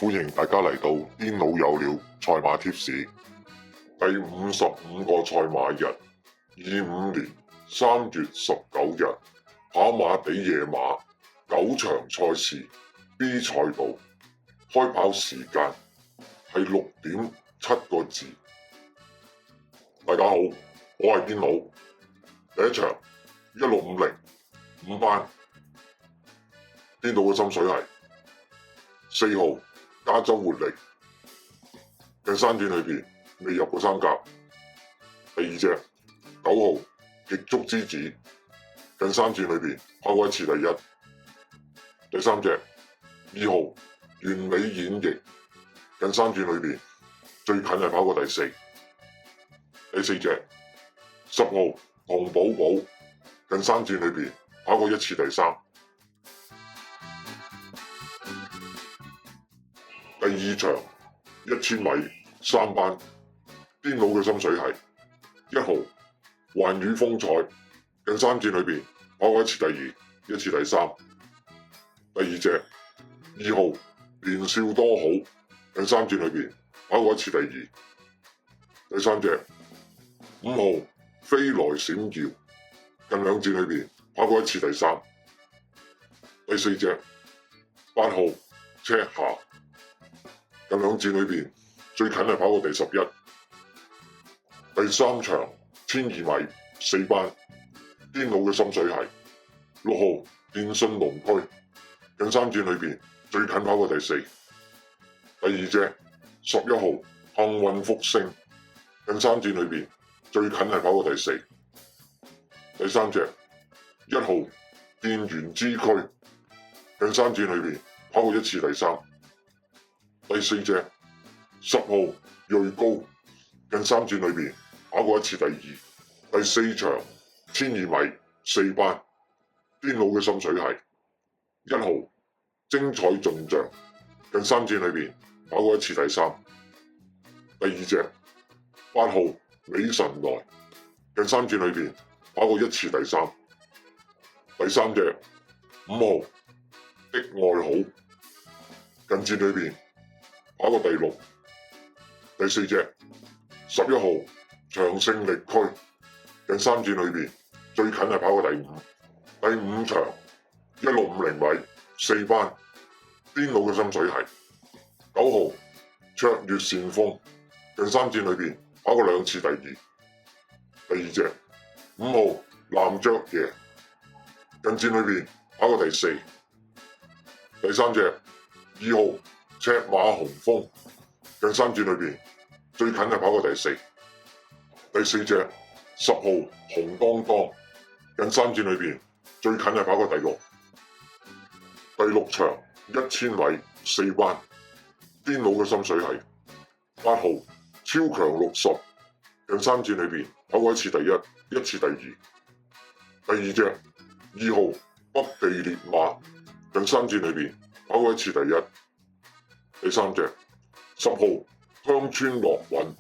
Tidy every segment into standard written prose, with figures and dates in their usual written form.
歡迎大家嚟到癲佬有料賽馬貼士第55個賽馬日，25年3月19日，跑馬地野馬9場賽事 B 賽道，開跑時間係6點7個字。大家好，我係癲佬。第一場1650 5班，癲佬嘅心水係4號加州活力，近山段裏邊未入過三甲。第二隻9號極速之子，近三轉裏邊跑過一次第一。第三隻2號完美演繹，近三轉裏邊最近係跑過第四。第四隻10號紅寶寶，近三轉裏邊跑過一次第三。第二場1000米3班，癲佬嘅心水係1號環宇風采，近三轉裏邊跑過一次第二，一次第三。第二隻2號年少多好，近三轉裏邊跑過一次第二。第三隻5號飛來閃耀，近兩轉裏邊跑過一次第三。第四隻8號赤霞，近兩轉裏邊最近係跑過第11。第三場1200米4班，癲佬嘅心水係6號電信龍駒，近三轉裏邊最近跑過第四。第二隻11號幸運福星，近三轉裏邊最近係跑過第四。第三隻1號電源之駒，近三轉裏邊跑過一次第三。第四隻10號銳高，近三轉裏邊跑過一次第二。第四場1200米4班，癲佬嘅心水係1號精彩盡象，近三轉裏邊跑過一次第三。第二隻8號美神來，近三轉裏邊跑過一次第三。第三隻5號的愛好，近轉裏邊跑過第六。第四隻11號長勝力駒，近三轉裏邊最近係跑過第五。第五場1650米4班，癲佬嘅心水係9號卓越旋風，近三轉裏邊跑過兩次第二。第二隻5號藍雀爺，近轉裏邊跑過第四。第三隻2號赤馬雄風，近三轉裏邊最近係跑過第四。第四隻10號紅當當，近三轉裏邊最近係跑過第六。第六場1000米4班，癲佬嘅心水係8號超強60，近三轉裏邊跑過一次第一，一次第二。第二隻2號北地烈馬，近三轉裏邊跑過一次第一。第三隻10號鄉村樂韻，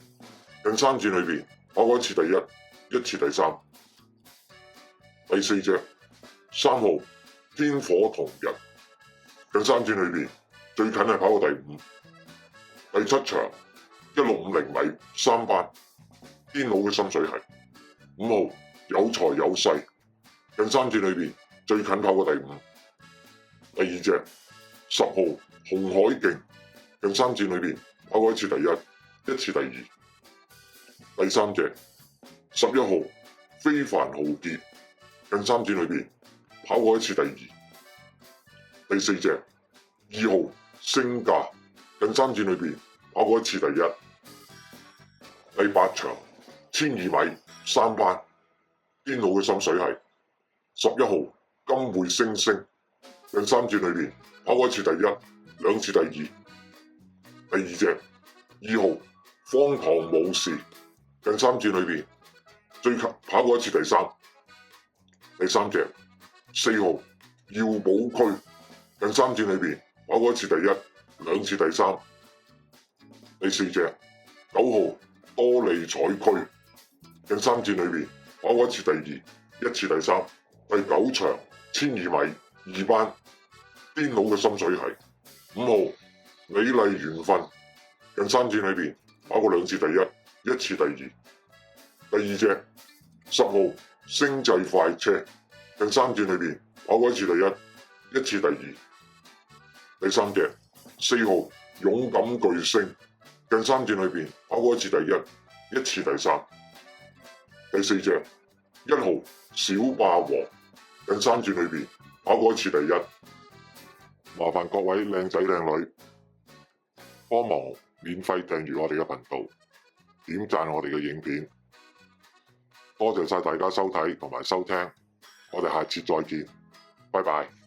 近三轉裏邊跑過一次第一，一次第三。第四隻3號天火同日，近三轉裏邊最近係跑過第五。第七場1650米3班，癲佬嘅心水係5號有財有勢，近三轉裏邊最近跑過第五。第二隻10號紅海勁，近三轉裏邊跑過一次第一，一次第二。第三隻11號非凡浩劫，近三轉裏邊跑過一次第二。第四隻2號升價，近三轉裏邊跑過一次第一。第八場1200米3班，癲佬嘅心水係11號金匯星星，近三轉裏邊跑過一次第一，兩次第二。第二隻2號荒唐武士，近三轉裏邊最近跑過一次第三。第三隻4號耀寶區，近三轉裏邊跑過一次第一，兩次第三。第四隻9號多利彩區，近三轉裏邊跑過一次第二，一次第三。第九場1200米2班，癲佬嘅心水係5號美麗緣分近3戰裏邊跑過2次第一，1次第二。第二隻10號星際快車近3戰裏邊跑過1次第一，1次第二。第三隻4號勇敢巨星近3戰裏邊跑過1次第一，1次第三。第四隻1號小霸王近3戰裏邊跑過1次第一。麻煩各位靚仔靚女幫忙免費訂閱我哋嘅頻道，點讚我哋嘅影片。多謝晒大家收睇同埋收聽，我哋下次再見，拜拜。